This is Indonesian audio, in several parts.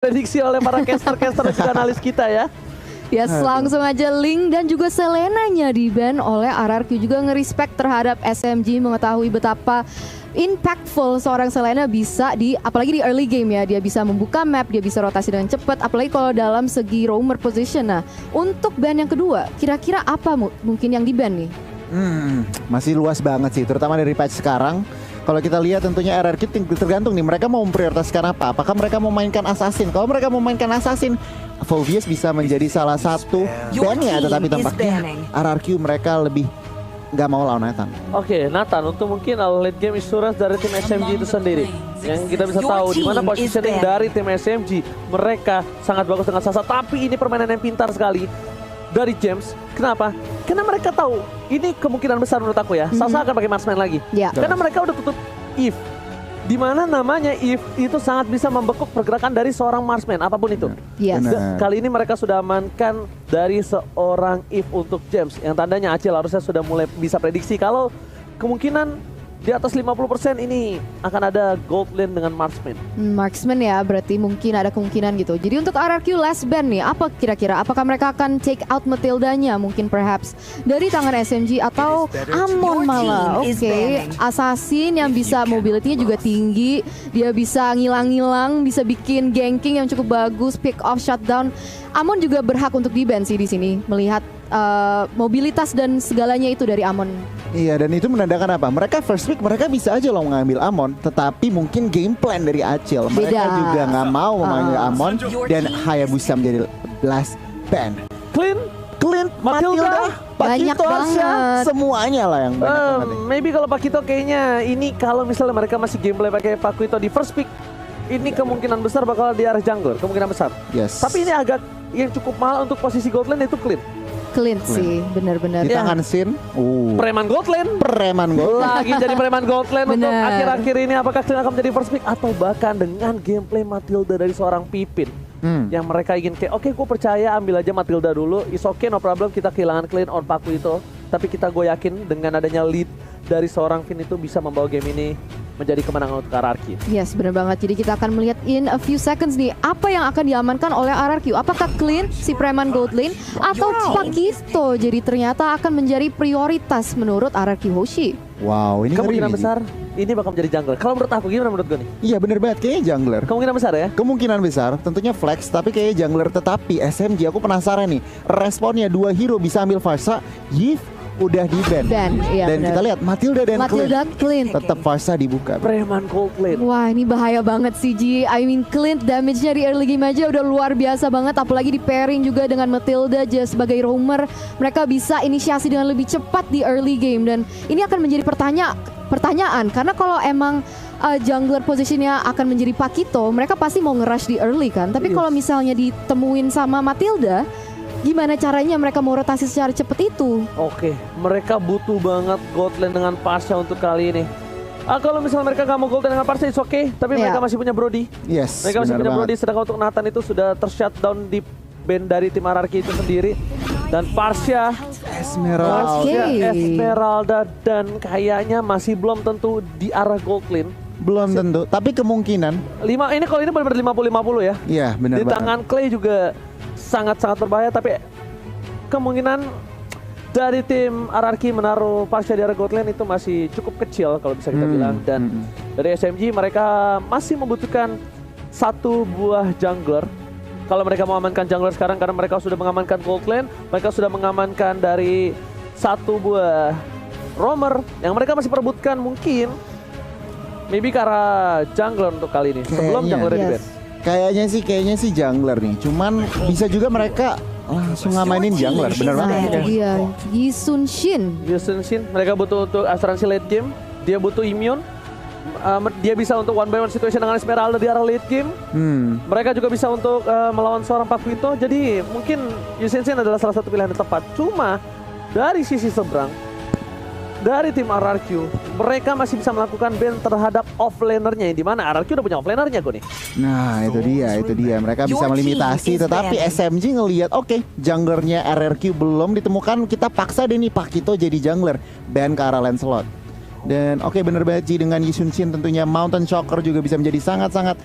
prediksi oleh para caster-caster dan juga analis kita ya. Yes, langsung aja Link dan juga Selenanya di-ban oleh RRQ, juga nge-respect terhadap SMG, mengetahui betapa impactful seorang Selena bisa apalagi di early game ya, dia bisa membuka map, dia bisa rotasi dengan cepat, apalagi kalau dalam segi roamer position. Nah, untuk ban yang kedua, kira-kira apa mungkin yang di-ban nih? Masih luas banget sih, terutama dari patch sekarang. Kalau kita lihat tentunya RRQ tergantung nih, mereka mau memprioritaskan apa? Apakah mereka mau mainkan Assassin? Kalau mereka mau mainkan Assassin, Phoveus bisa menjadi salah satu ban-nya, tetapi tampaknya RRQ mereka lebih nggak mau lawan Nathan. Oke, Nathan untuk mungkin late game insurance dari tim SMG itu sendiri. Yang kita bisa tahu di mana positioning dari tim SMG. Mereka sangat bagus dengan Sasa, tapi ini permainan yang pintar sekali dari James. Kenapa? Karena mereka tahu ini kemungkinan besar menurut aku ya, Sasa akan pakai marksman lagi. Karena mereka udah tutup Eve. Di mana namanya Eve itu sangat bisa membekuk pergerakan dari seorang marksman apapun itu. Kali ini mereka sudah amankan dari seorang Eve untuk James, yang tandanya Acil harusnya sudah mulai bisa prediksi kalau kemungkinan di atas 50% ini akan ada gold lane dengan marksman. Marksman ya, berarti mungkin ada kemungkinan gitu. Jadi untuk RRQ last ban nih, apa kira-kira? Apakah mereka akan take out Matildanya mungkin perhaps dari tangan SMG atau Amon malah? Oke, Assassin yang bisa mobility-nya juga tinggi, dia bisa ngilang-ngilang, bisa bikin ganking yang cukup bagus, pick off, shutdown. Amon juga berhak untuk di-ban sih di sini, melihat mobilitas dan segalanya itu dari Amon. Iya, dan itu menandakan apa? Mereka first pick, mereka bisa aja loh mengambil Amon, tetapi mungkin game plan dari Acil mereka juga nggak mau mengambil Amon, dan Hayabusa menjadi last ban. Clint, Matilda, banyak banget. Semuanya lah yang banyak. Maybe kalau Pakito kayaknya ini kalau misalnya mereka masih gameplay pakai Pakito di first pick, ini kemungkinan besar bakal di arah jungler, kemungkinan besar. Tapi ini agak yang cukup mahal untuk posisi gold lane itu Clint sih, benar-benar. Di tangan Sin, preman gold lane. Lagi jadi preman gold lane untuk akhir-akhir ini. Apakah Clint akan menjadi first pick atau bahkan dengan gameplay Matilda dari seorang Pipin yang mereka ingin kayak oke, gue percaya ambil aja Matilda dulu, is okay, no problem, kita kehilangan Clint on Paku itu, tapi gue yakin dengan adanya lead dari seorang Finn itu bisa membawa game ini menjadi kemenangan untuk RRQ. Yes, benar banget. Jadi kita akan melihat in a few seconds nih, apa yang akan diamankan oleh RRQ. Apakah Clint, si preman gold lane, atau Pakito jadi ternyata akan menjadi prioritas menurut RRQ Hoshi. Wow, ini kemungkinan besar ini bakal menjadi jungler. Kalau menurut aku, gimana menurut gue nih? Iya bener banget, kayaknya jungler. Kemungkinan besar ya? Kemungkinan besar, tentunya flex, tapi kayaknya jungler. Tetapi SMG, aku penasaran nih, responnya dua hero bisa ambil Farsa, Yves udah di ban. Iya, dan kita lihat Matilda dan Clint tetap Farsa dibuka. Preman gold lane. Wah, ini bahaya banget sih Ji. I mean Clint damage-nya di early game aja udah luar biasa banget, apalagi di pairing juga dengan Matilda sebagai roamer. Mereka bisa inisiasi dengan lebih cepat di early game, dan ini akan menjadi pertanyaan karena kalau emang jungler positionnya akan menjadi Pakito, mereka pasti mau nge-rush di early kan. Tapi kalau misalnya ditemuin sama Matilda, gimana caranya mereka mau rotasi secara cepat itu? Oke, mereka butuh banget gold lane dengan Pasha untuk kali ini. Kalau misalnya mereka nggak mau gold lane dengan Pasha, it's okay. Tapi mereka masih punya Brody. Yes, mereka masih punya Brody. Sedangkan untuk Nathan itu sudah tershutdown di band dari tim RRQ itu sendiri. Dan Pasha, Esmeralda dan kayaknya masih belum tentu di arah gold lane. Belum tentu, tapi kemungkinan. Kalau ini benar-benar 50-50 ya. Iya, benar banget. Di tangan Clay juga sangat-sangat berbahaya, tapi kemungkinan dari tim RRQ menaruh Pasha di area gold lane itu masih cukup kecil kalau bisa kita bilang. Dan dari SMG mereka masih membutuhkan satu buah jungler. Kalau mereka mau amankan jungler sekarang, karena mereka sudah mengamankan gold lane, mereka sudah mengamankan dari satu buah roamer yang mereka masih perebutkan, mungkin maybe ke arah jungler untuk kali ini sebelum jungler di ban. Kayaknya sih jungler nih. Cuman bisa juga mereka langsung ngamainin jungler, bener banget. Iya, Yisun Shin. Mereka butuh untuk asuransi late game. Dia butuh immune. Dia bisa untuk one by one situation dengan Esmeralda di arah late game. Mereka juga bisa untuk melawan seorang Pakito. Jadi mungkin Yisun Shin adalah salah satu pilihan yang tepat. Cuma dari sisi seberang, dari tim RRQ, mereka masih bisa melakukan ban terhadap offlanernya, yang dimana RRQ udah punya offlanernya gue nih. Nah itu dia, mereka bisa melimitasi, tetapi SMG ngelihat oke, junglernya RRQ belum ditemukan, kita paksa deh nih Pakito jadi jungler, ban ke arah Lancelot. Dan oke, bener banget Ji, dengan Yisun Shin tentunya Mountain Shocker juga bisa menjadi sangat-sangat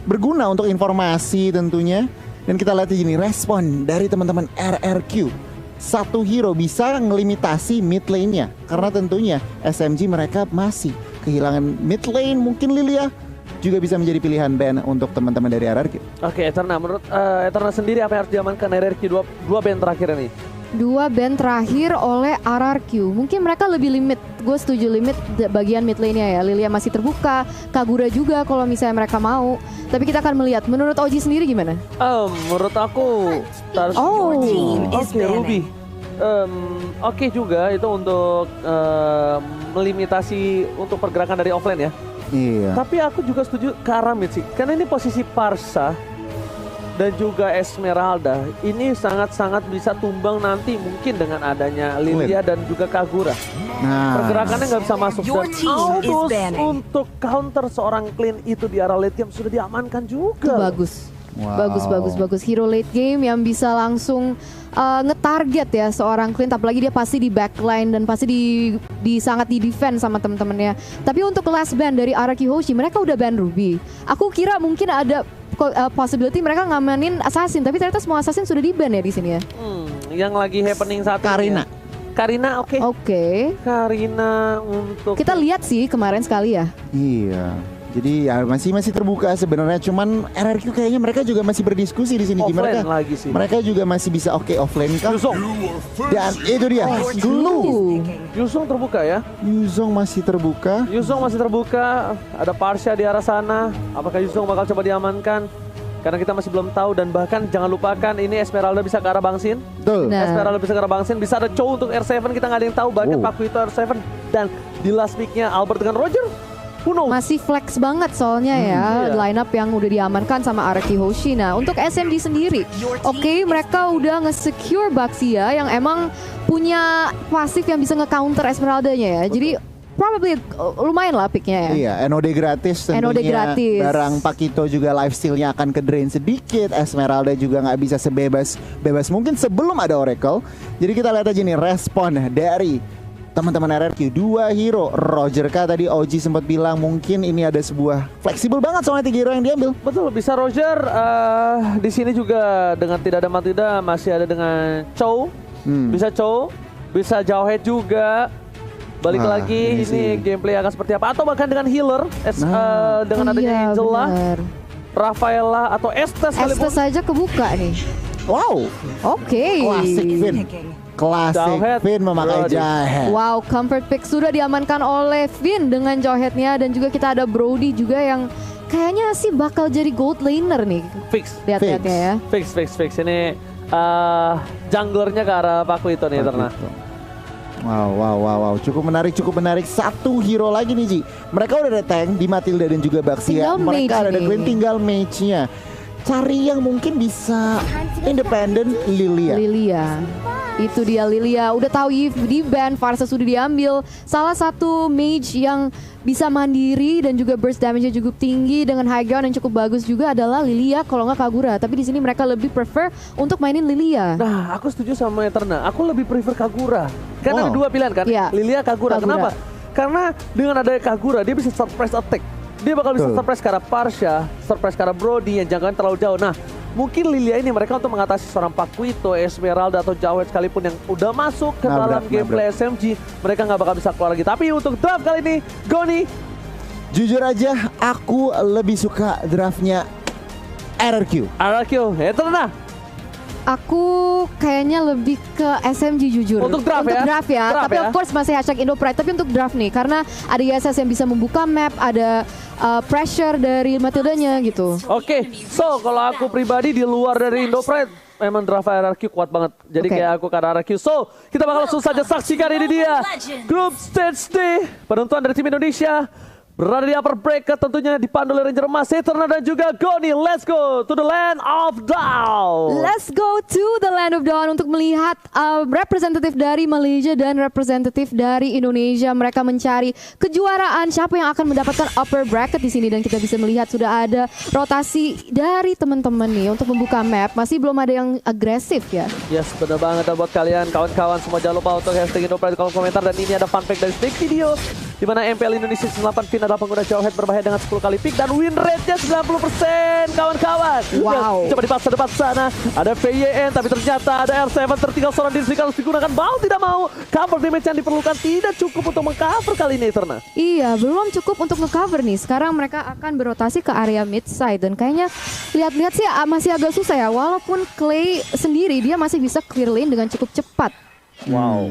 berguna untuk informasi tentunya. Dan kita lihat di sini respon dari teman-teman RRQ. Satu hero bisa ngelimitasi mid lane-nya karena tentunya SMG mereka masih kehilangan mid lane. Mungkin Lilia juga bisa menjadi pilihan ban untuk teman-teman dari RRQ. Oke, Eterna, menurut Eterna sendiri apa yang harus diamankan RRQ dua ban terakhir ini? 2 band terakhir oleh RRQ. Mungkin mereka lebih limit. Gue setuju limit bagian mid lane-nya ya. Lilia masih terbuka, Kagura juga kalau misalnya mereka mau. Tapi kita akan melihat. Menurut Oji sendiri gimana? Menurut aku harus Ruby. Oke juga itu untuk melimitasi untuk pergerakan dari offlane ya. Iya. Tapi aku juga setuju ke arah mid sih. Karena ini posisi Parsa dan juga Esmeralda ini sangat-sangat bisa tumbang nanti mungkin dengan adanya Lilia dan juga Kagura. Nah, Pergerakannya nggak bisa masuk Your dan team is Aldous banning. untuk counter seorang clean itu di arah late game sudah diamankan Itu juga. bagus. Wow. Bagus. Hero late game yang bisa langsung nge-target ya seorang Clint. Apalagi dia pasti di backline dan pasti di sangat di defend sama temen-temennya. Tapi untuk last ban dari RRQ Hoshi, mereka udah ban Ruby. Aku kira mungkin ada possibility mereka ngamanin assassin, tapi ternyata semua assassin sudah di ban ya di sini ya. Yang lagi happening saat ini. Karina, oke. Oke. Karina untuk Kita lihat sih kemarin sekali ya. Iya. Jadi ya masih terbuka sebenarnya, cuman RRQ kayaknya mereka juga masih berdiskusi di sini offlane gimana lagi sih. mereka juga masih bisa offlane kah? Yuzong. Dan itu dia. Glue. Yuzong terbuka ya. Yuzong masih terbuka. Yuzong masih terbuka. Ada Parsha di arah sana. Apakah Yuzong bakal coba diamankan? Karena kita masih belum tahu dan bahkan jangan lupakan ini Esmeralda bisa ke arah Bangsin. Betul. Nah. Esmeralda bisa ke arah Bangsin, bisa ada Chow untuk R7, kita nggak ada yang tahu. Bahkan Oh. Paku itu R7 dan di last pick-nya Albert dengan Roger. Who knows? Masih flex banget soalnya ya iya. line up yang udah diamankan sama RRQ Hoshi. Nah untuk SMG sendiri, oke, mereka udah nge-secure Baxia yang emang punya pasif yang bisa nge-counter Esmeralda-nya ya. Jadi probably lumayan lah picknya ya. Iya, NOD gratis tentunya. NOD gratis. Barang Pakito juga life steal-nya akan ke drain sedikit. Esmeralda juga nggak bisa sebebas mungkin sebelum ada Oracle. Jadi kita lihat aja nih respon dari teman-teman RRQ. 2 hero. Roger K tadi Oji sempat bilang mungkin ini ada sebuah fleksibel banget soalnya 3 hero yang diambil. Betul, bisa Roger. Di sini juga dengan tidak ada Matilda masih ada dengan Chow. Bisa Chow, bisa Jauhead juga. Balik Wah, lagi ini ini sih. gameplay akan seperti apa? Atau bahkan dengan healer, dengan adanya Iya, Angela, bener. Rafaela atau Estes sekalipun. Estes saja kebuka nih. Wow, Oke. klasik Finn. Klasik Jauhead, Finn memakai Brody. Jauhead. Wow, comfort pick sudah diamankan oleh Finn dengan Jauhead-nya. Dan juga kita ada Brody juga yang kayaknya sih bakal jadi gold laner nih. Fix. Lihat-lihatnya ya. Fix. Ini junglernya ke arah Paku itu nih, Eterna. Wow. Cukup menarik. 1 hero lagi nih, Ji. Mereka udah ada tank di Matilda dan juga Baxia. Tinggal Mereka mage ada nih. Queen, tinggal mage-nya. Cari yang mungkin bisa independent Lilia. Lilia. Itu dia Lilia. Udah tahu Eve di ban, Farsa sudah diambil. Salah satu mage yang bisa mandiri dan juga burst damage-nya cukup tinggi dengan high ground yang cukup bagus juga adalah Lilia kalau nggak Kagura. Tapi di sini mereka lebih prefer untuk mainin Lilia. Nah, aku setuju sama Eterna. Aku lebih prefer Kagura. Karena ada Wow. 2 pilihan kan, Iya. Lilia, Kagura. Kagura. Kenapa? Karena dengan adanya Kagura, dia bisa surprise attack. Dia bakal bisa Betul. surprise ke arah Parsha, surprise ke arah Brody yang jangkauan terlalu jauh. Nah, mungkin Lilia ini mereka untuk mengatasi seorang Pakuito, Esmeralda atau Jauhead sekalipun yang udah masuk ke dalam gameplay SMG, mereka nggak bakal bisa keluar lagi. Tapi untuk draft kali ini, Goni, Jujur aja, aku lebih suka draftnya RRQ. RRQ, Eterna. Aku kayaknya lebih ke SMG jujur. Untuk draft ya? Draft ya. Draft Tapi ya? of course masih hashtag Indo Pride. Tapi untuk draft nih, karena ada ISS yang bisa membuka map, ada pressure dari Matildanya gitu. Oke, so kalau aku pribadi di luar dari Indo Pride, memang draft RRQ kuat banget. Jadi Oke. kayak aku ke RRQ. So, kita bakal langsung saja saksikan ini dia. Group Stage D, penentuan dari tim Indonesia. Berada di upper bracket tentunya dipandu oleh Ranger Emas, Eterna dan juga Goni. Let's go to the land of Dawn. Let's go to the land of dawn untuk melihat representatif dari Malaysia dan representatif dari Indonesia. Mereka mencari kejuaraan siapa yang akan mendapatkan upper bracket di sini dan kita bisa melihat sudah ada rotasi dari teman-teman nih untuk membuka map. Masih belum ada yang agresif ya. Yes, benar banget. Dan buat kalian kawan-kawan semua jangan lupa untuk hashtag Indo Pride di kolom komentar. Dan ini ada fun fact dari Snake Video. Di mana MPL Indonesia 8 Fin adalah pengguna jauh head berbahaya dengan 10 kali pick dan win rate-nya 90% kawan-kawan. Wow. Coba dipaksa depan sana. Ada VYN tapi ternyata ada R7 tertinggal seorang diri sendiri harus digunakan. Mau tidak mau cover damage yang diperlukan tidak cukup untuk mengcover kali ini Eterna. Iya, belum cukup untuk nge-cover nih. Sekarang mereka akan berotasi ke area mid side dan kayaknya lihat-lihat sih masih agak susah ya. Walaupun Clay sendiri dia masih bisa clear lane dengan cukup cepat. Wow.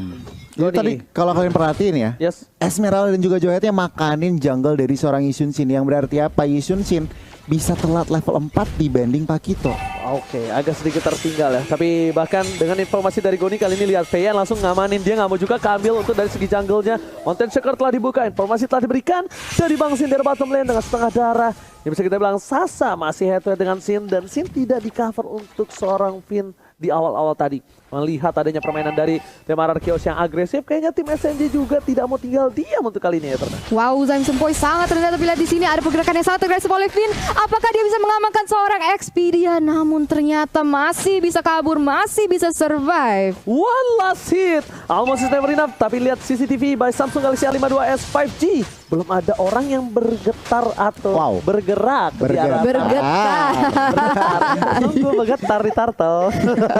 Jadi tadi kalau kalian perhatiin ya, Yes. Esmeralda dan juga Joyetnya makanin jungle dari seorang Yisun Shin, yang berarti apa? Yisun Shin bisa telat level 4 dibanding Pakito. Oke, agak sedikit tertinggal ya. Tapi bahkan dengan informasi dari Goni kali ini lihat VYN langsung ngamanin. Dia nggak mau juga keambil untuk dari segi jungle-nya. Mountain Shaker telah dibuka, informasi telah diberikan dari Bang Sin dari bottom lane dengan setengah darah. Yang bisa kita bilang Sasa masih head to head dengan Sin dan Sin tidak di cover untuk seorang Fin di awal-awal tadi. Melihat adanya permainan dari tim RRQ yang agresif, kayaknya tim SMG juga tidak mau tinggal diam untuk kali ini ya Eterna. Wow, Zaim Sempoi sangat rendah, tapi lihat di sini ada pergerakan yang sangat agresif oleh Finn. Apakah dia bisa mengamankan seorang Expedia? Namun ternyata masih bisa kabur, masih bisa survive. One last hit, almost is never enough. Tapi lihat CCTV by Samsung Galaxy A52s 5G. Belum ada orang yang bergetar atau bergerak. Bergetar. Tunggu bergetar di turtle.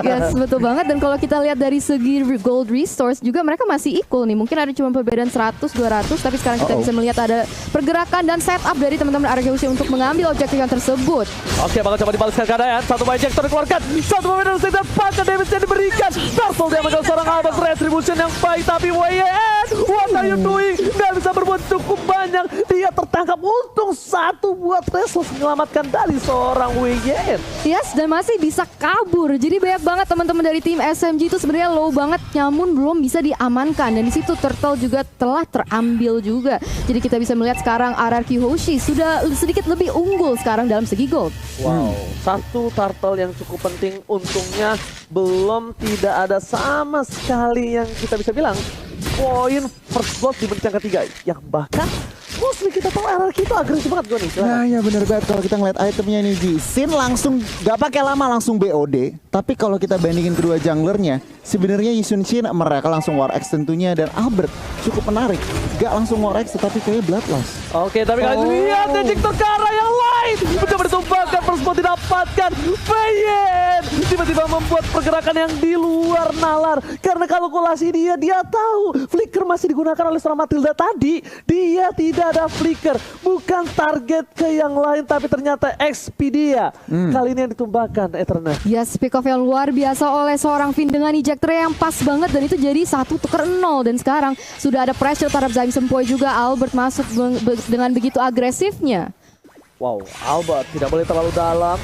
Yes, betul banget. Dan kalau kita lihat dari segi gold resource juga mereka masih equal nih. Mungkin ada cuma perbedaan 100-200, tapi sekarang kita bisa melihat ada pergerakan dan setup dari teman-teman RRQ untuk mengambil objektif yang tersebut. Oke, bakal coba dibalaskan keadaan. Satu injector dikeluarkan, satu pemain dari pakai damage yang diberikan. Turtle dia mengambil seorang Albert retribution yang baik, tapi WYN, what are you doing? Gak bisa berbuat cukup banyak. Dia tertangkap, untung satu buat Restless menyelamatkan dari seorang WYN. Yes, dan masih bisa kabur. Jadi banyak banget teman-teman dari tim SMG itu sebenarnya low banget, namun belum bisa diamankan. Dan di situ Turtle juga telah terambil juga. Jadi kita bisa melihat sekarang RRQ Hoshi sudah sedikit lebih unggul sekarang dalam segi gold. Wow, satu turtle yang cukup penting, untungnya belum tidak ada sama sekali yang kita bisa bilang poin first blood di menit yang ketiga. Yang bahkan mostly kita tahu RRQ itu agresif banget gue nih. Nah ya bener banget kalau kita ngeliat itemnya nih Ji. Sin langsung gak pakai lama langsung BOD. Tapi kalau kita bandingin kedua junglernya, sebenarnya Yisun Shin mereka langsung War X tentunya, dan Albert cukup menarik. Gak langsung War X tetapi kayaknya Bloodlust. Oke, tapi kali ini lihat injektor ke arah yang lain. Mencoba ditumbangkan, first blood didapatkan. Bayen tiba-tiba membuat pergerakan yang di luar nalar. Karena kalkulasi dia tahu flicker masih digunakan oleh seorang Matilda tadi. Dia tidak ada flicker, bukan target ke yang lain, tapi ternyata Expedia. Kali ini yang ditumbangkan Eterna. Yes, pick off yang luar biasa oleh seorang Finn dengan ejector yang pas banget, dan itu jadi 1-0. Dan sekarang sudah ada pressure terhadap Zaim Sempoi juga. Albert masuk dengan begitu agresifnya. Wow, Albert tidak boleh terlalu dalam.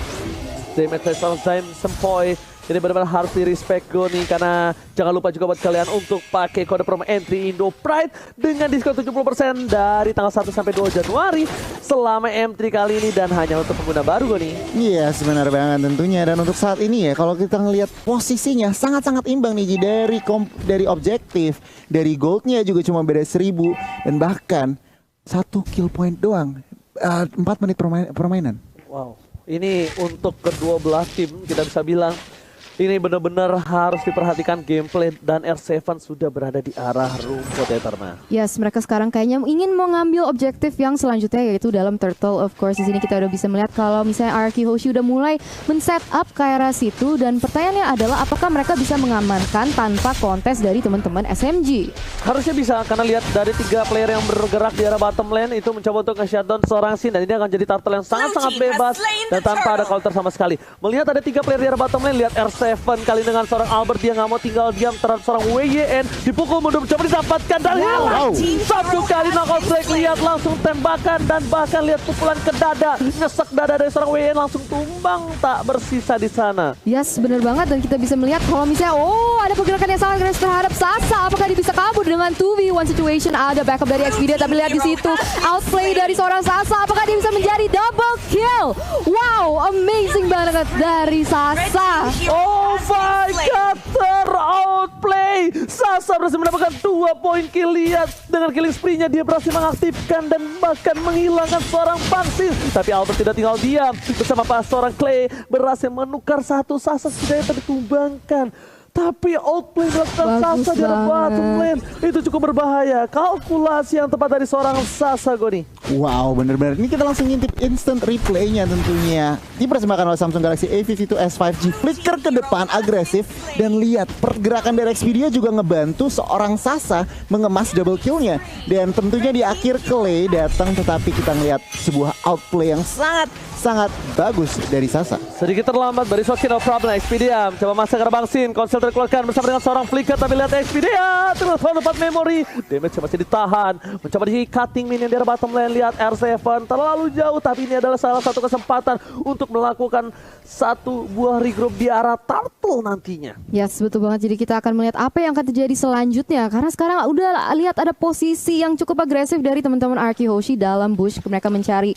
Damage dari seorang Zaim Sempoi ini benar-benar harus di respect Goni, karena jangan lupa juga buat kalian untuk pakai kode promo entry Indo Pride dengan diskon 70% dari tanggal 1 sampai 2 Januari selama M3 kali ini, dan hanya untuk pengguna baru Goni. Iya, sebenarnya banget tentunya. Dan untuk saat ini ya, kalau kita ngelihat posisinya sangat-sangat imbang nih Ji. Dari objektif, dari goldnya juga cuma beda 1000, dan bahkan 1 kill point doang, 4 menit permainan. Wow, ini untuk kedua belah tim kita bisa bilang ini benar-benar harus diperhatikan gameplay, dan R7 sudah berada di arah rumput Eterna. Yes, mereka sekarang kayaknya ingin mengambil objektif yang selanjutnya, yaitu dalam Turtle. Of course, di sini kita udah bisa melihat kalau misalnya RRQ Hoshi udah mulai men-set up ke arah situ, dan pertanyaannya adalah apakah mereka bisa mengamankan tanpa kontes dari teman-teman SMG? Harusnya bisa, karena lihat dari 3 player yang bergerak di arah bottom lane itu mencoba untuk nge-shutdown seorang Sin, dan ini akan jadi turtle yang sangat-sangat bebas dan tanpa ada counter sama sekali. Melihat ada 3 player di arah bottom lane, lihat R7 kali dengan seorang Albert, dia nggak mau tinggal diam terhadap seorang WYN, dipukul mundur mencoba didapatkan dari satu kali knockout break. Lihat langsung tembakan, dan bahkan lihat pukulan ke dada, nyesek dada dari seorang WYN, langsung tumbang tak bersisa di sana. Yes, benar banget, dan kita bisa melihat kalau misalnya ada pergerakan yang sangat agresif terhadap Sasa. Apakah dia bisa kabur dengan 2v1 situation? Ada backup dari Expedia, tapi lihat di situ outplay dari seorang Sasa. Apakah dia bisa menjadi double kill? Wow, amazing banget dari Sasa. Oh my god, ter-outplay. Sasa berhasil mendapatkan 2 poin kill. Lihat dengan killing spree-nya dia berhasil mengaktifkan dan bahkan menghilangkan seorang Bangsis. Tapi Albert tidak tinggal diam, bersama seorang Clay berhasil menukar satu. Sasa sudah ditumbangkan. Tapi outplay dilakukan Bagus Sasa di arah bottom banget. lane. Itu cukup berbahaya. Kalkulasi yang tepat dari seorang Sasa, Goni. Wow, bener-bener. Ini kita langsung ngintip instant replaynya tentunya. Dipersembahkan oleh Samsung Galaxy A52s 5G. Flicker ke depan, agresif. Dan lihat, pergerakan dari Expedia juga ngebantu seorang Sasa mengemas double kill-nya. Dan tentunya di akhir Clay datang, tetapi kita ngeliat sebuah outplay yang sangat bagus dari Sasa. Sedikit terlambat, but it's okay, no problem. Expedia coba masuk ke arah Bang Sin. Konsel terkeluarkan bersama dengan seorang Flicker. Tapi lihat Expedia terus dapat memori. Damage masih ditahan. Mencoba di cutting minion di arah bottom lane. Lihat R7 terlalu jauh. Tapi ini adalah salah satu kesempatan untuk melakukan satu buah regroup di arah Turtle nantinya. Yes, betul banget. Jadi kita akan melihat apa yang akan terjadi selanjutnya. Karena sekarang udah lihat ada posisi yang cukup agresif dari teman-teman Arky Hoshi dalam bush. Mereka mencari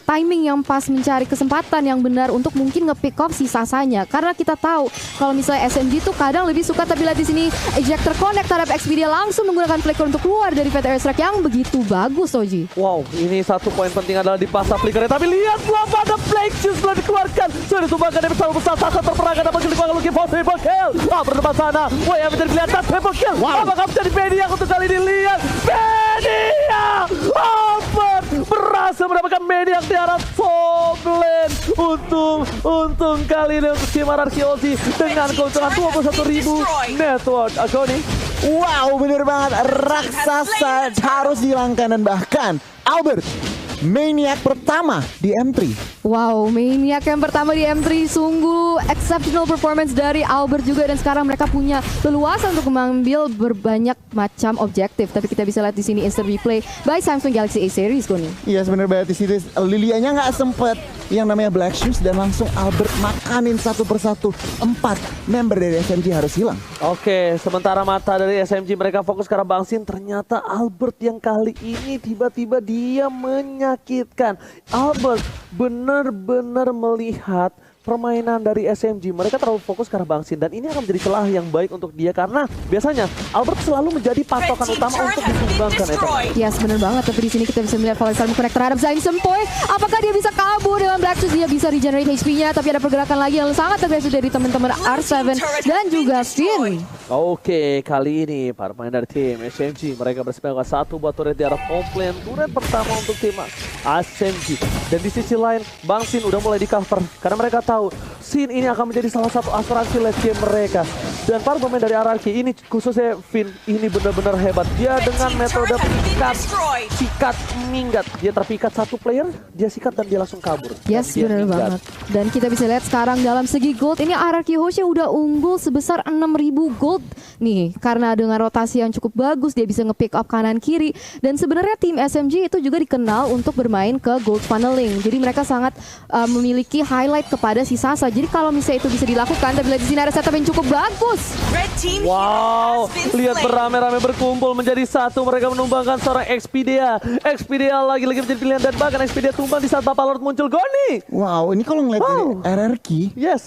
timing yang pas, mencari kesempatan yang benar untuk mungkin nge-pick off si Sasanya. Karena kita tahu kalau misalnya SMG tuh kadang lebih suka, tapi lihat di sini ejector connect terhadap Expedia langsung menggunakan flicker untuk keluar dari VT Airstrike yang begitu bagus, Oji. Wow, ini satu poin penting adalah di pasar Flickernya. Tapi lihat belum ada Plague Shoes belum dikeluarkan. Sudah ditumbangkan dari bersama besar Sasa terperangkap dapat dikeluarkan looking for triple kill. Berdepan sana. Wah, yang menjadi kelihatan triple kill. Apakah menjadi Mediak untuk kali ini? Lihat Mediak. Albert berhasil mendapatkan Mediak di arah top lane. Untung kali ini untuk tim Arky Hoshi dengan keuntungan 21.000 network. Agoni. Wow, bener banget. Raksasa harus dihilangkan dan bahkan Albert Maniac pertama di M3. Wow, Maniac yang pertama di M3, sungguh exceptional performance dari Albert juga, dan sekarang mereka punya leluasa untuk mengambil berbanyak macam objektif. Tapi kita bisa lihat di sini instant replay by Samsung Galaxy A series, Goni. Iya, sebenarnya banget di situ Lilianya nggak sempet yang namanya Black Shoes dan langsung Albert makanin satu persatu. 4 member dari SMG harus hilang. Oke, sementara mata dari SMG mereka fokus ke arah Bang Sin. Ternyata Albert yang kali ini tiba-tiba dia menyakitkan. Albert benar-benar melihat permainan dari SMG. Mereka terlalu fokus ke arah Bang Sin, dan ini akan menjadi celah yang baik untuk dia karena biasanya Albert selalu menjadi patokan utama untuk disumbangkan. Yes, benar banget. Tapi di sini kita bisa melihat Valencia connect terhadap Zain Sempoy. Apakah dia bisa kabur dengan Black Shoes? Dia bisa regenerate HP-nya, tapi ada pergerakan lagi yang sangat agresif dari teman-teman R7 dan juga Finn. Oke, kali ini para pemain dari tim SMG mereka bersepakat satu buat turret di arah top lane. Turret pertama untuk tim SMG. Dan di sisi lain, Bang Sin udah mulai di cover karena mereka tahu Sin ini akan menjadi salah satu asuransi late game mereka. Dan para pemain dari RRQ ini, khususnya Finn, ini benar-benar hebat. Dia dengan metode sikat minggat. Dia terpikat satu player, dia sikat dan dia langsung kabur. Yes, benar banget. Dan kita bisa lihat sekarang dalam segi gold, ini RRQ Hoshi udah unggul sebesar 6.000 gold nih. Karena dengan rotasi yang cukup bagus, dia bisa nge-pick up kanan kiri. Dan sebenarnya tim SMG itu juga dikenal untuk bermain ke gold funneling. Jadi mereka sangat memiliki highlight kepada si Sasa. Jadi kalau misalnya itu bisa dilakukan, tapi lihat di sini ada setup yang cukup bagus. Wow, lihat beramai-ramai berkumpul menjadi satu. Mereka menumbangkan seorang Expedia. Expedia lagi-lagi menjadi pilihan, dan bahkan Expedia tumbang di saat Bapak Lord muncul. Goni! Wow, ini kalau ngeliat dari RRQ,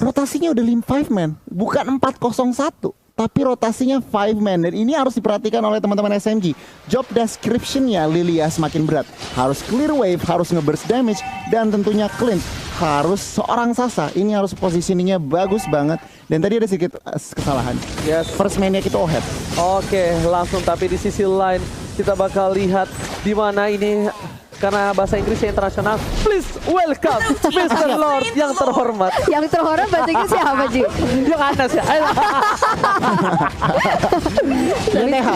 rotasinya udah 5 man, bukan 401. Tapi rotasinya 5 man, dan ini harus diperhatikan oleh teman-teman SMG. Job description-nya Lilia semakin berat. Harus clear wave, harus nge-burst damage, dan tentunya clean. Harus seorang Sasa, ini harus positioningnya bagus banget. Dan tadi ada sedikit kesalahan. First man-nya itu Ohead. Oke, langsung, tapi di sisi lain kita bakal lihat di mana ini. Karena bahasa Inggrisnya internasional. Please welcome Mr. Lord yang terhormat. Yang terhormat bahasa Inggris siapa, Ji? Yang Anas ya. YTH.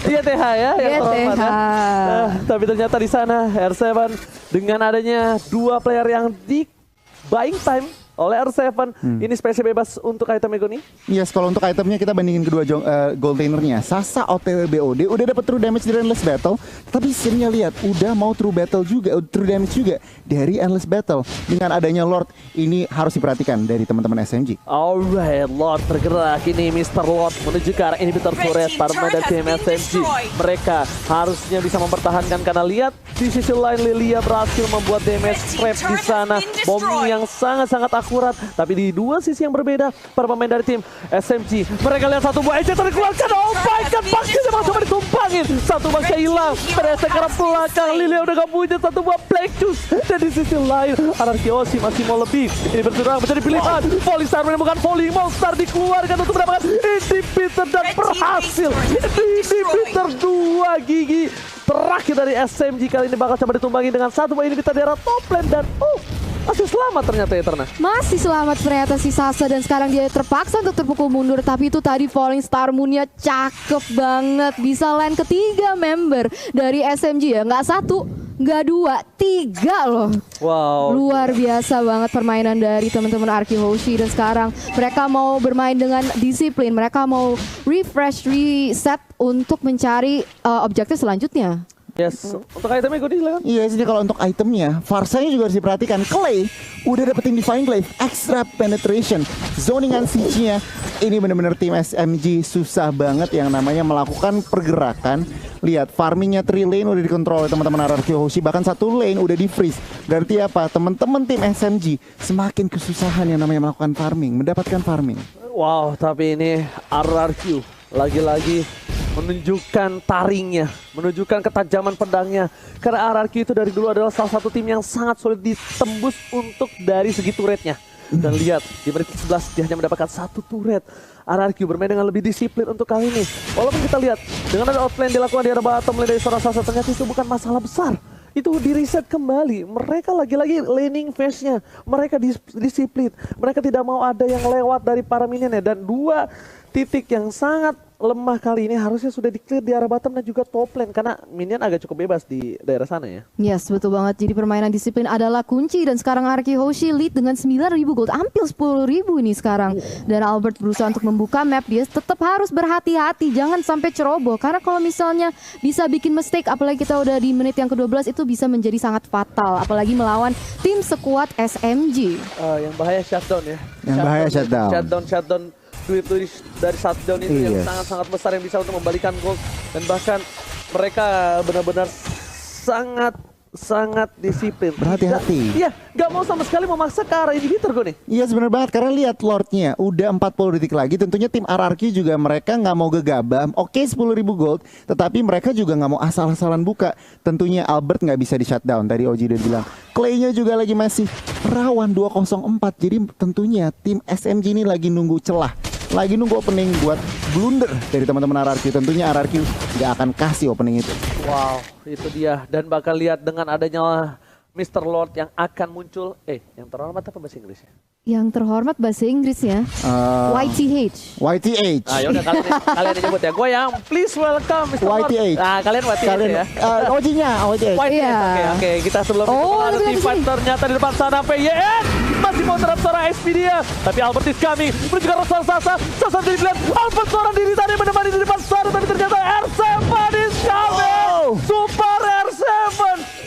YTH ya, yang terhormat ya. Tapi ternyata di sana R7 dengan adanya 2 player yang di buying time oleh R7, ini spesial bebas untuk item Egoni. Yes, kalau untuk itemnya kita bandingin kedua gold lainernya. Sasa OTW BOD udah dapat true damage dari Endless Battle, tapi Sinnya lihat udah mau true damage juga dari Endless Battle. Dengan adanya Lord, ini harus diperhatikan dari teman-teman SMG. Alright, Lord bergerak, ini Mr. Lord menuju ke arah inhibitor turret para pemain dari tim SMG. Mereka harusnya bisa mempertahankan karena lihat di sisi lain Lilia berhasil membuat damage trap di sana. Bom yang sangat-sangat akurat akurat. Tapi di dua sisi yang berbeda, para pemain dari tim SMG, mereka lihat satu buah eject dikeluarkan. Oh my god, Baxnya malah coba ditumpangin. Satu Baxnya hilang, ternyata ke arah belakang. Lilia udah gak punya satu buah Black Juice. Dan di sisi lain, Anarchy Oshi masih mau lebih. Ini berturang menjadi pilihan. Volley Star menemukan Volley Monster dikeluarkan untuk mendapatkan inhibitor dan berhasil. Inhibitor 2 gigi terakhir dari SMG kali ini bakal coba ditumbangi dengan satu buah inhibitor di arah top lane dan masih selamat ternyata Eterna. Masih selamat ternyata si Sasa dan sekarang dia terpaksa untuk terpukul mundur. Tapi itu tadi Falling Star Moon-nya cakep banget. Bisa lane ketiga member dari SMG ya. Nggak satu, nggak dua, tiga loh. Wow. Luar biasa banget permainan dari teman-teman Arky Hoshi. Dan sekarang mereka mau bermain dengan disiplin. Mereka mau refresh, reset untuk mencari objektif selanjutnya. Yes, untuk itemnya gue silakan. Iya, jadi kalau untuk itemnya, Farsanya juga harus diperhatikan. Clay udah dapetin Divine Glaive, extra penetration, zoningan siege-nya. Ini bener-bener tim SMG susah banget yang namanya melakukan pergerakan. Lihat, farmingnya 3 lane udah dikontrol oleh teman-teman Ararky Hoshi. Bahkan 1 lane udah di freeze. Berarti apa? Teman-teman tim SMG semakin kesusahan yang namanya melakukan farming, mendapatkan farming. Wow, tapi ini RRQ lagi-lagi menunjukkan taringnya, menunjukkan ketajaman pedangnya. Karena RRQ itu dari dulu adalah salah satu tim yang sangat sulit ditembus untuk dari segi turretnya. Dan lihat, di menit 11 dia hanya mendapatkan 1 turret. RRQ bermain dengan lebih disiplin untuk kali ini. Walaupun kita lihat, dengan ada outlane dilakukan di arah bottom lane dari seorang Sasa, ternyata itu bukan masalah besar. Itu di reset kembali. Mereka lagi-lagi laning phase-nya. Mereka disiplin. Mereka tidak mau ada yang lewat dari para minionnya. Dan 2 titik yang sangat lemah kali ini harusnya sudah di-clear di arah bottom dan juga top lane. Karena minion agak cukup bebas di daerah sana ya. Yes, betul banget. Jadi permainan disiplin adalah kunci. Dan sekarang Arky Hoshi lead dengan 9.000 gold. Hampir 10.000 ini sekarang. Dan Albert berusaha untuk membuka map. Dia tetap harus berhati-hati. Jangan sampai ceroboh. Karena kalau misalnya bisa bikin mistake, apalagi kita udah di menit yang ke-12, itu bisa menjadi sangat fatal. Apalagi melawan tim sekuat SMG. Yang bahaya shutdown ya. Yang bahaya shutdown. Shutdown duit dari shutdown itu yang sangat-sangat besar yang bisa untuk membalikan gold. Dan bahkan mereka benar-benar sangat disiplin. Berhati-hati. Iya, gak mau sama sekali memaksa ke arah inhibitor gue nih. Iya sebenarnya banget, karena lihat Lordnya udah 40 detik lagi. Tentunya tim RRQ juga mereka nggak mau gegabah. Oke 10.000 gold, tetapi mereka juga nggak mau asal-asalan buka. Tentunya Albert nggak bisa di shutdown. Tadi Oji udah bilang Clay-nya juga lagi masih rawan 204. Jadi tentunya tim SMG ini lagi nunggu celah, lagi nunggu opening buat blunder dari teman-teman RRQ. Tentunya RRQ nggak akan kasih opening itu. Wow, itu dia. Dan bakal lihat dengan adanya Mr. Lord yang akan muncul. Yang terhormat apa bahasa Inggrisnya? Yang terhormat bahasa Inggrisnya YTH. YTH. Yaudah kalian nyebut ya. Gue yang please welcome Mr. Lord. YTH. Kalian YTH ya. Ojinya YTH. YTH. Oke, kita sebelum itu ada team fight ternyata di depan sana PYN masih mau terhadap seorang SP dia. Tapi Albert is coming. Menuju ke arah Sasa. Sasa dilihat Albert seorang diri tadi menemani di depan sana. Tapi ternyata R7 is coming. Super R7.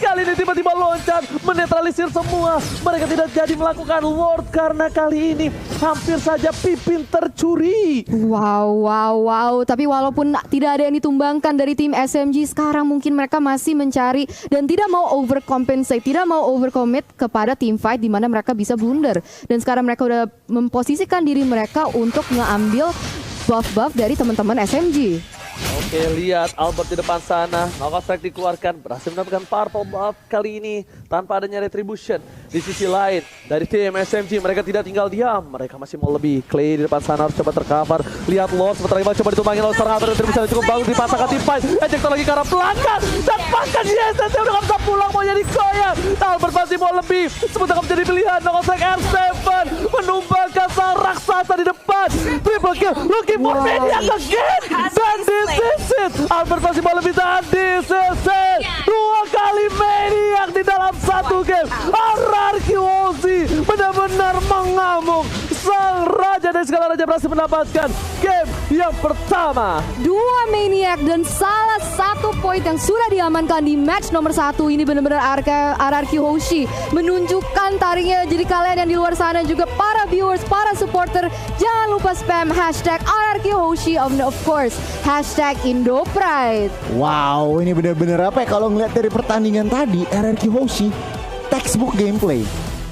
Kali ini tiba-tiba loncat menetralisir semua. Mereka tidak jadi melakukan ward karena kali ini hampir saja Pipin tercuri. Wow. Tapi walaupun tidak ada yang ditumbangkan dari tim SMG, sekarang mungkin mereka masih mencari dan tidak mau overcompensate, tidak mau overcommit kepada team fight di mana mereka bisa blunder. Dan sekarang mereka udah memposisikan diri mereka untuk ngambil buff-buff dari teman-teman SMG. Oke, lihat Albert di depan sana. Knockout strike dikeluarkan, berhasil mendapatkan purple buff kali ini tanpa adanya retribution. Di sisi lain, dari tim SMG mereka tidak tinggal diam. Mereka masih mau lebih. Clay di depan sana harus coba tercover. Lihat Lord sebentar lagi coba ditumbangin oleh seorang retribution yang cukup bagus dipasangkan tim fight. Ejector lagi ke arah belakang. Dan bahkan yes, dia udah gak bisa pulang, mau jadi goyang. Albert masih mau lebih. Sebentar menjadi pilihan. Knockout strike R7 menumbangkan sang raksasa di depan. Triple kill, looking for Maniac again. Dan this is it. Albert masih mau lebih, dan this is it. 2 kali Maniac di dalam 1 game. RRQ Oshi benar-benar mengamuk. Sang raja dari segala raja berhasil mendapatkan game yang pertama. 2 Maniac dan salah 1 poin yang sudah diamankan di match nomor 1. Ini benar-benar RRQ Hoshi menunjukkan taringnya. Jadi kalian yang di luar sana juga para viewers, para supporter, jangan lupa spam hashtag RRQ Hoshi and of course hashtag IndoPride. Wow, ini benar-benar apa ya, kalau ngeliat dari pertandingan tadi RRQ Hoshi textbook gameplay.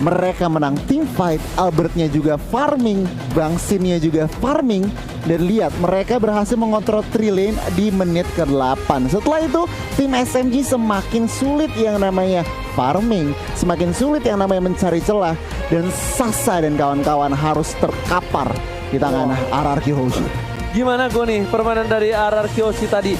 Mereka menang team fight, Albertnya juga farming, Bang Sinnya juga farming. Dan lihat, mereka berhasil mengontrol 3 lane di menit ke-8. Setelah itu, tim SMG semakin sulit yang namanya farming, semakin sulit yang namanya mencari celah. Dan Sasa dan kawan-kawan harus terkapar di tangan RRQ Hoshi. Gimana gue nih permainan dari RRQ Hoshi tadi?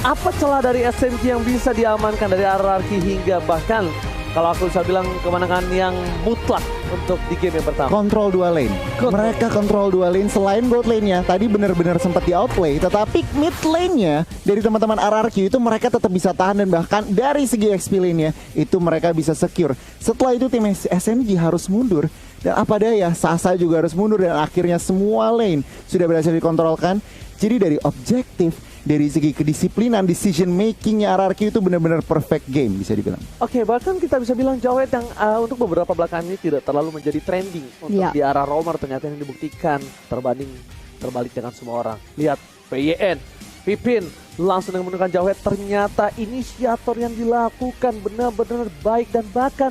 Apa celah dari SMG yang bisa diamankan dari RRQ hingga bahkan kalau aku bisa bilang kemenangan yang mutlak untuk di game yang pertama? Kontrol 2 lane. Mereka kontrol 2 lane selain gold lane-nya. Tadi benar-benar sempat di outplay, tetapi mid lane-nya dari teman-teman RRQ itu mereka tetap bisa tahan dan bahkan dari segi XP lane-nya itu mereka bisa secure. Setelah itu tim SMG harus mundur. Dan apa daya, Sasa juga harus mundur dan akhirnya semua lane sudah berhasil dikontrolkan. Jadi dari objektif, dari segi kedisiplinan, decision makingnya RRQ itu benar-benar perfect game bisa dibilang. Oke, bahkan kita bisa bilang Jawed yang untuk beberapa belakangan ini tidak terlalu menjadi trending untuk di arah roamer, ternyata yang dibuktikan terbalik dengan semua orang. Lihat PYN, Pipin langsung yang menemukan Jawed, ternyata inisiator yang dilakukan benar-benar baik dan bahkan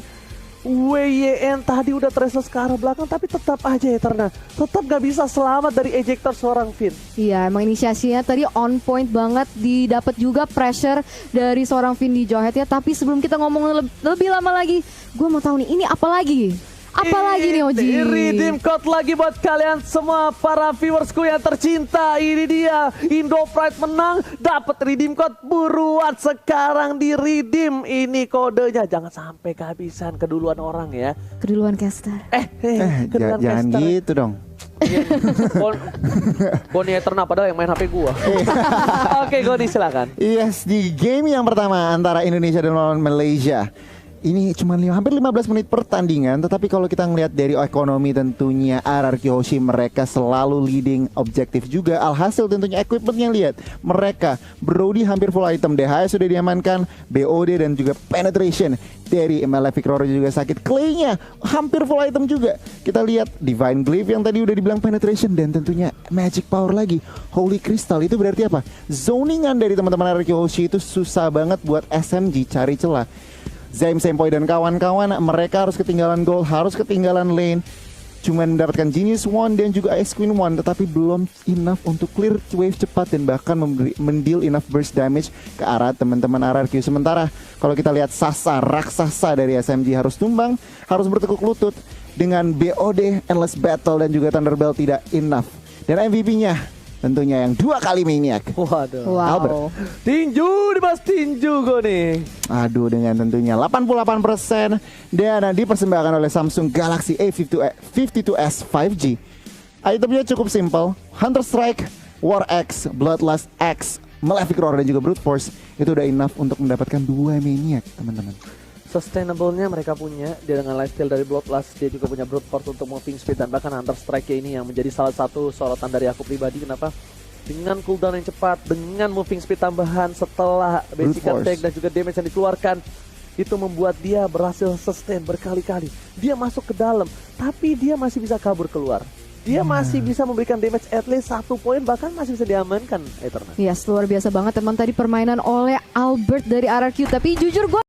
WYN tadi udah traces ke arah belakang tapi tetap aja Eterna tetap gak bisa selamat dari ejector seorang Finn. Iya, emang inisiasinya tadi on point banget, didapat juga pressure dari seorang Finn di Jawhead ya. Tapi sebelum kita ngomong lebih lama lagi, gue mau tahu nih ini apa lagi? Apa lagi nih Oji? Redeem code lagi buat kalian semua para viewersku yang tercinta. Ini dia Indo Pride menang, dapat redeem code, buruan sekarang di redeem. Ini kodenya, jangan sampai kehabisan, keduluan orang ya. Keduluan caster. Keduluan Jangan caster. gitu dong. Goni Eterna padahal yang main HP gua. Oke, Goni silakan. Yes, di game yang pertama antara Indonesia dan lawan Malaysia. Ini cuma hampir 15 menit pertandingan, tetapi kalau kita ngelihat dari ekonomi tentunya RRQ Hoshi mereka selalu leading objektif juga. Alhasil tentunya equipmentnya lihat, mereka Brody hampir full item, DHS sudah diamankan, BOD dan juga penetration dari Malefic Roar juga sakit, Clay-nya hampir full item juga. Kita lihat Divine Glyph yang tadi udah dibilang penetration dan tentunya Magic Power lagi, Holy Crystal. Itu berarti apa? Zoningan dari teman-teman RRQ Hoshi itu susah banget buat SMG cari celah. Zaim, Sempoy dan kawan-kawan mereka harus ketinggalan goal, harus ketinggalan lane. Cuma mendapatkan Genius One dan juga Ice Queen One, tetapi belum enough untuk clear wave cepat dan bahkan mendeal enough burst damage ke arah teman-teman RRQ. Sementara kalau kita lihat Sasa, raksasa dari SMG harus tumbang, harus bertekuk lutut dengan BOD, Endless Battle dan juga Thunderbell tidak enough. Dan MVP-nya tentunya yang 2 kali Maniac. Waduh. Wow. Albert. Tinju dibahas tinju gue nih. Aduh, dengan tentunya 88% dan dipersembahkan oleh Samsung Galaxy A52s 5G. Itemnya cukup simpel, Hunter Strike, War X, Bloodlust X, Malefic Roar dan juga Brute Force. Itu udah enough untuk mendapatkan 2 Maniac, teman-teman. Sustainable-nya mereka punya, dia dengan lifesteal dari Bloodlust, dia juga punya Brute Force untuk moving speed dan bahkan Hunter Strike ini yang menjadi salah satu sorotan dari aku pribadi. Kenapa? Dengan cooldown yang cepat, dengan moving speed tambahan setelah basic attack dan juga damage yang dikeluarkan, itu membuat dia berhasil sustain berkali-kali. Dia masuk ke dalam, tapi dia masih bisa kabur keluar. Dia masih bisa memberikan damage at least 1 poin, bahkan masih bisa diamankan Eternal. Yes, luar biasa banget teman tadi permainan oleh Albert dari RRQ. Tapi jujur gue